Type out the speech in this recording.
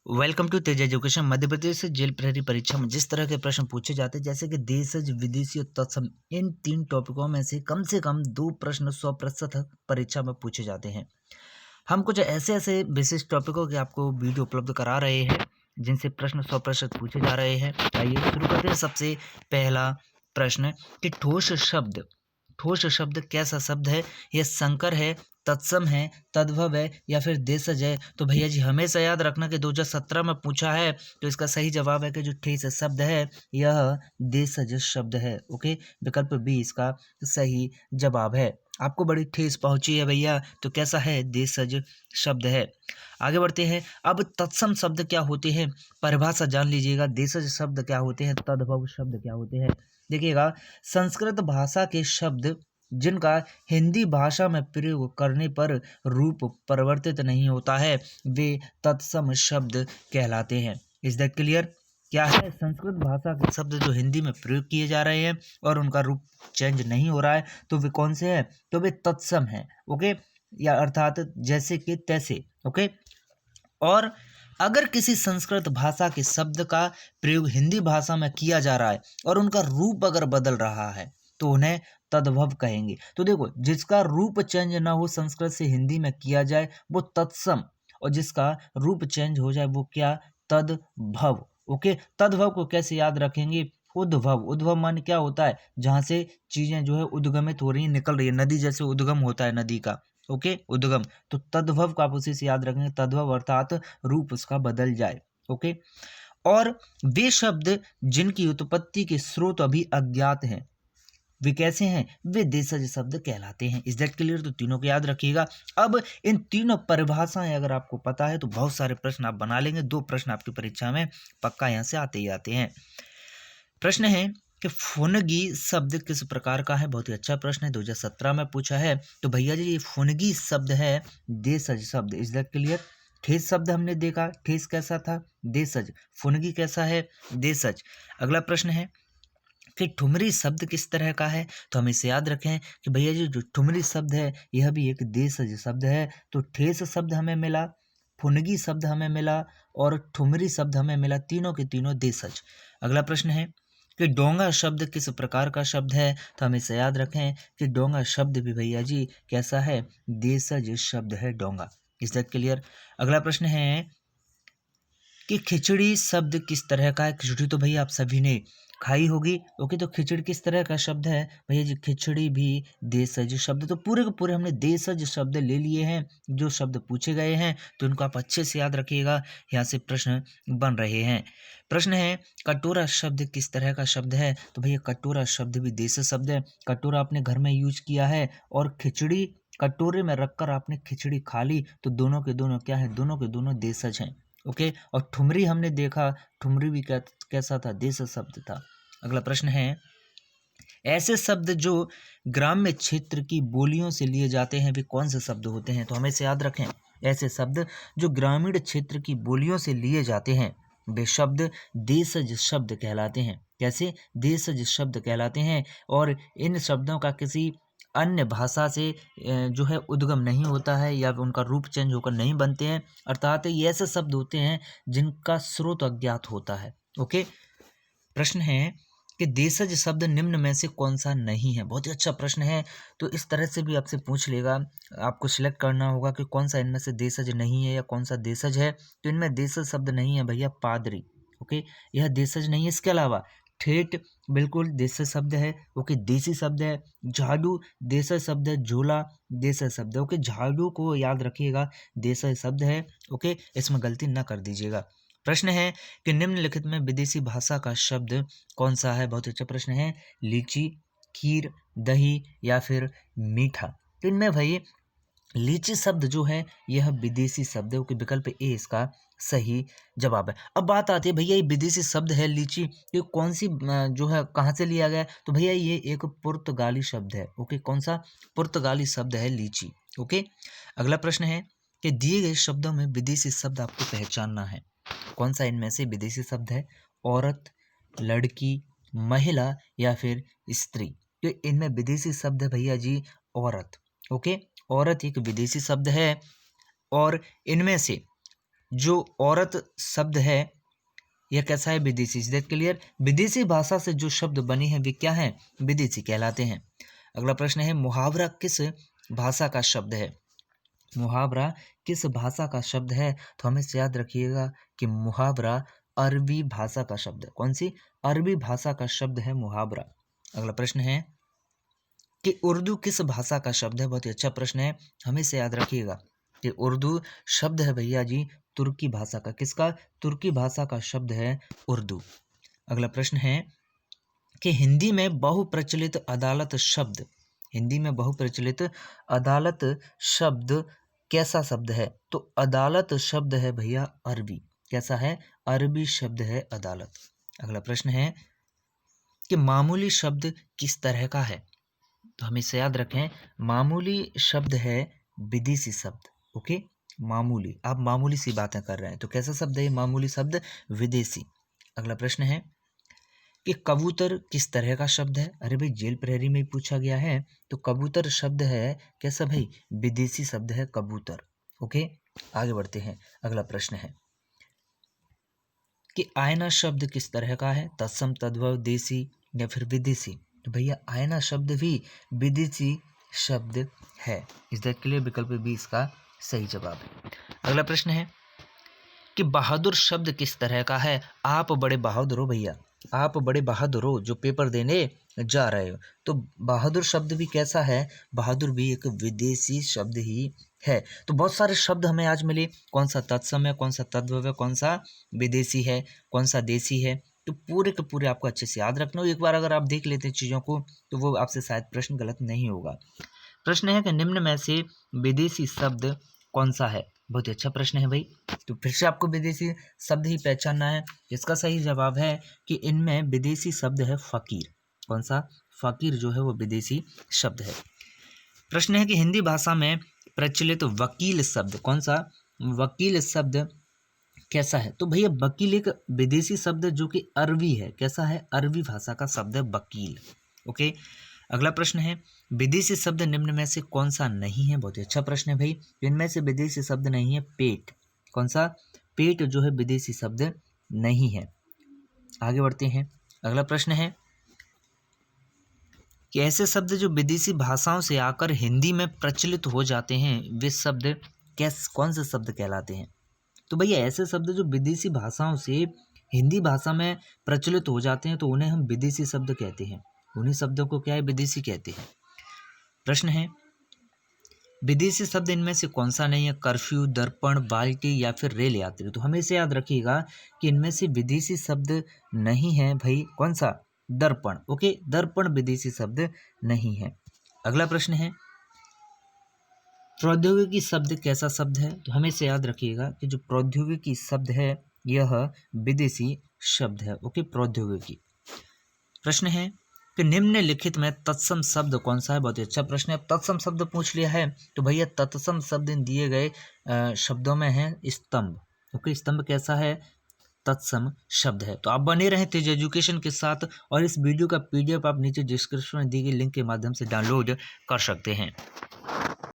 Welcome to Tej education. Madhya Pradesh से jail प्रहरी परीक्षा में जिस तरह के प्रश्न पूछे जाते हैं जैसे कि देशज, विदेशी और तत्सम, इन तीन टॉपिकों में से कम दो प्रश्न 100% परीक्षा में पूछे जाते हैं। हम कुछ ऐसे ऐसे विशिष्ट टॉपिकों के आपको वीडियो उपलब्ध करा रहे हैं जिनसे प्रश्न 100% पूछे जा रहे हैं। आइए शुरू करते हैं। सबसे पहला प्रश्न कि ठोस शब्द कैसा शब्द है? यह संकर है, तत्सम है, तद्भव है या फिर देशज है? तो भैया जी हमेशा याद रखना कि 2017 में पूछा है, तो इसका सही जवाब है कि जो ठेस शब्द है यह देशज शब्द है। ओके, विकल्प बी इसका सही जवाब है। आपको बड़ी ठेस पहुंची है भैया, तो कैसा है? देशज शब्द है। आगे बढ़ते हैं। अब तत्सम शब्द क्या होते हैं? परिभाषा जान लीजिएगा। देशज शब्द क्या होते हैं? तद्भव शब्द क्या होते हैं? देखिएगा, संस्कृत भाषा के शब्द जिनका हिंदी भाषा में प्रयोग करने पर रूप परिवर्तित नहीं होता है वे तत्सम शब्द कहलाते हैं। Is that clear? क्या है? संस्कृत भाषा के शब्द जो हिंदी में प्रयोग किए जा रहे हैं और उनका रूप चेंज नहीं हो रहा है, तो वे कौन से हैं? तो वे तत्सम हैं। ओके, या अर्थात जैसे कि तैसे। ओके, और अगर किसी संस्कृत भाषा के शब्द का प्रयोग हिंदी भाषा में किया जा रहा है और उनका रूप अगर बदल रहा है तो उन्हें तद्भव कहेंगे। तो देखो, जिसका रूप चेंज ना हो संस्कृत से हिंदी में किया जाए वो तत्सम, और जिसका रूप चेंज हो जाए वो क्या? तद्भव। ओके, तद्भव को कैसे याद रखेंगे? उद्भव। उद्भव मान क्या होता है? जहां से चीजें जो है उद्गमित हो रही है, निकल रही है, नदी जैसे उद्गम होता है नदी का। ओके, उद्गम। तो तद्भव का आप उसी से याद रखेंगे, तद्भव अर्थात रूप उसका बदल जाए। ओके, और वे शब्द जिनकी उत्पत्ति के स्रोत अभी अज्ञात हैं वे कैसे हैं? वे देशज शब्द कहलाते हैं। Is that clear? तो तीनों को याद रखिएगा। अब इन तीनों परिभाषाएं अगर आपको पता है तो बहुत सारे प्रश्न आप बना लेंगे। दो प्रश्न आपकी परीक्षा में पक्का यहाँ से आते ही आते हैं। प्रश्न है कि फुनगी शब्द किस प्रकार का है? बहुत ही अच्छा प्रश्न है, 2017 में पूछा है। तो भैया जी ये फुनगी शब्द है देशज शब्द। Is that clear? ठेस शब्द हमने देखा, ठेस कैसा था? देशज। फुनगी कैसा है? देशज। अगला प्रश्न है कि ठुमरी शब्द किस तरह का है? तो हम इसे याद रखें कि भैया जी जो ठुमरी शब्द है यह भी एक देशज शब्द है। तो ठेस शब्द हमें मिला, फुनगी शब्द हमें मिला और ठुमरी शब्द हमें मिला, तीनों के तीनों देशज। अगला प्रश्न है कि डोंगा शब्द किस प्रकार का शब्द है? तो हम इसे याद रखें कि डोंगा शब्द भी भैया जी कैसा है? देशज शब्द है डोंगा। Is that clear? अगला प्रश्न है कि खिचड़ी शब्द किस तरह का है? खिचड़ी तो भैया आप सभी ने खाई होगी। ओके, तो खिचड़ी किस तरह का शब्द है? भैया जी खिचड़ी भी देशज शब्द। तो पूरे के पूरे हमने देशज शब्द ले लिए हैं। जो शब्द पूछे गए हैं तो उनको आप अच्छे से याद रखिएगा, यहाँ से प्रश्न बन रहे हैं। प्रश्न है कटोरा शब्द किस तरह का शब्द है? तो भैया कटोरा शब्द भी देशज शब्द है। कटोरा आपने घर में यूज किया है और खिचड़ी कटोरे में रखकर आपने खिचड़ी खा ली, तो दोनों के दोनों क्या है? दोनों के दोनों देशज हैं। ओके, और ठुमरी हमने देखा, ठुमरी भी कैसा था? देश शब्द था। अगला प्रश्न है ऐसे शब्द जो ग्राम्य क्षेत्र की बोलियों से लिए जाते हैं वे कौन से शब्द होते हैं? तो हमें इसे याद रखें। ऐसे शब्द जो ग्रामीण क्षेत्र की बोलियों से लिए जाते हैं वे शब्द देशज शब्द कहलाते हैं। कैसे? देशज शब्द कहलाते हैं। और इन शब्दों का किसी अन्य भाषा से जो है उद्गम नहीं होता है या उनका रूप चेंज होकर नहीं बनते हैं, अर्थात ये ऐसे शब्द होते हैं जिनका स्रोत अज्ञात होता है। ओके, प्रश्न है कि देशज शब्द निम्न में से कौन सा नहीं है? बहुत ही अच्छा प्रश्न है। तो इस तरह से भी आपसे पूछ लेगा, आपको सिलेक्ट करना होगा कि कौन सा इनमें से देशज नहीं है या कौन सा देशज है। तो इनमें देशज शब्द नहीं है भैया, पादरी। ओके, यह देशज नहीं है। इसके अलावा ठेठ बिल्कुल देशज शब्द है। ओके, देसी शब्द है। झाड़ू देशज शब्द है। झोला देशज शब्द है। ओके, झाड़ू को याद रखिएगा, देशज शब्द है। ओके, इसमें गलती ना कर दीजिएगा। प्रश्न है कि निम्नलिखित में विदेशी भाषा का शब्द कौन सा है? बहुत अच्छा प्रश्न है। लीची, खीर, दही या फिर मीठा? तो इनमें भाई लीची शब्द जो है यह विदेशी शब्द है। विकल्प ए इसका सही जवाब है। अब बात आती है भैया ये विदेशी शब्द है लीची, ये कौन सी जो है कहाँ से लिया गया है? तो भैया ये एक पुर्तगाली शब्द है। ओके, कौन सा? पुर्तगाली शब्द है लीची। ओके, अगला प्रश्न है कि दिए गए शब्दों में विदेशी शब्द आपको पहचानना है। कौन सा इनमें से विदेशी शब्द है? औरत, लड़की, महिला या फिर स्त्री? तो इनमें विदेशी शब्द है भैया जी औरत। ओके, औरत एक विदेशी शब्द है। और इनमें से जो औरत शब्द है यह कैसा है? विदेशी। Is that clear? विदेशी भाषा से जो शब्द बने हैं वे क्या हैं? विदेशी कहलाते हैं। अगला प्रश्न है मुहावरा किस भाषा का शब्द है? मुहावरा किस भाषा का शब्द है? तो हमें याद रखिएगा कि मुहावरा अरबी भाषा का शब्द है। कौन सी? अरबी भाषा का शब्द है मुहावरा। अगला प्रश्न है कि उर्दू किस भाषा का शब्द है? बहुत ही अच्छा प्रश्न है, हमें से याद रखिएगा कि उर्दू शब्द है भैया जी तुर्की भाषा का। किसका? तुर्की भाषा का शब्द है उर्दू। अगला प्रश्न है कि हिंदी में बहुप्रचलित अदालत शब्द, हिंदी में बहुप्रचलित अदालत शब्द कैसा शब्द है? तो अदालत शब्द है भैया अरबी। कैसा है? अरबी शब्द है अदालत। अगला प्रश्न है कि मामूली शब्द किस तरह का है? तो हम इसे याद रखें, मामूली शब्द है विदेशी शब्द। ओके, मामूली, आप मामूली सी बातें कर रहे हैं तो कैसा शब्द है ये? मामूली शब्द विदेशी। अगला प्रश्न है कि कबूतर किस तरह का शब्द है? अरे भाई जेल प्रहरी में ही पूछा गया है, तो कबूतर शब्द है कैसा भाई? विदेशी शब्द है कबूतर। ओके, आगे बढ़ते हैं। अगला प्रश्न है कि आयना शब्द किस तरह का है? तत्सम, तद्भव, देसी या फिर विदेशी? तो भैया आयना शब्द भी विदेशी शब्द है। इस दैट के लिए विकल्प बी इसका सही जवाब है। अगला प्रश्न है कि बहादुर शब्द किस तरह का है? आप बड़े बहादुर हो भैया, आप बड़े बहादुर हो जो पेपर देने जा रहे हो, तो बहादुर शब्द भी कैसा है? बहादुर भी एक विदेशी शब्द ही है। तो बहुत सारे शब्द हमें आज मिले, कौन सा तत्सम है, कौन सा तद्भव है, कौन सा विदेशी है, कौन सा देसी है, तो पूरे के पूरे आपको अच्छे से याद रखना हो। एक बार अगर आप देख लेते हैं चीज़ों को तो वो आपसे शायद प्रश्न गलत नहीं होगा। प्रश्न है कि निम्न में से विदेशी शब्द कौन सा है? बहुत ही अच्छा प्रश्न है भाई। तो फिर से आपको विदेशी शब्द ही पहचानना है। इसका सही जवाब है कि इनमें विदेशी शब्द है फकीर। कौन सा? फकीर जो है वो विदेशी शब्द है। प्रश्न है कि हिंदी भाषा में प्रचलित वकील शब्द कौन सा? वकील शब्द कैसा है? तो भैया वकील एक विदेशी शब्द जो कि अरबी है। कैसा है? अरबी भाषा का शब्द है वकील। ओके, अगला प्रश्न है विदेशी शब्द निम्न में से कौन सा नहीं है? बहुत ही अच्छा प्रश्न है भाई। इनमें से विदेशी शब्द नहीं है पेट। कौन सा? पेट जो है विदेशी शब्द नहीं है। आगे बढ़ते हैं। अगला प्रश्न है कि ऐसे शब्द जो विदेशी भाषाओं से आकर हिंदी में प्रचलित हो जाते हैं वे शब्द कौन से शब्द कहलाते हैं? तो भैया ऐसे शब्द जो विदेशी भाषाओं से हिंदी भाषा में प्रचलित हो जाते हैं तो उन्हें हम विदेशी शब्द कहते हैं। उन्हीं शब्दों को क्या है? विदेशी कहते हैं। प्रश्न है विदेशी शब्द इनमें से कौन सा नहीं है? कर्फ्यू, दर्पण, बाल्टी या फिर रेल यात्री? तो हमें इसे याद रखिएगा कि इनमें से विदेशी शब्द नहीं है भाई। कौन सा? दर्पण। ओके, दर्पण विदेशी शब्द नहीं है। अगला प्रश्न है प्रौद्योगिकी शब्द कैसा शब्द है? तो हमें इसे याद रखिएगा कि जो प्रौद्योगिकी शब्द है यह विदेशी शब्द है। ओके, प्रौद्योगिकी। प्रश्न है कि निम्नलिखित में तत्सम शब्द कौन सा है? बहुत ही अच्छा प्रश्न है। तत्सम शब्द पूछ लिया है तो भैया तत्सम शब्द इन दिए गए शब्दों में है स्तंभ। ओके, स्तंभ कैसा है? तत्सम शब्द है। तो आप बने रहें तेज एजुकेशन के साथ और इस वीडियो का PDF आप नीचे डिस्क्रिप्शन में दी गई लिंक के माध्यम से डाउनलोड कर सकते हैं।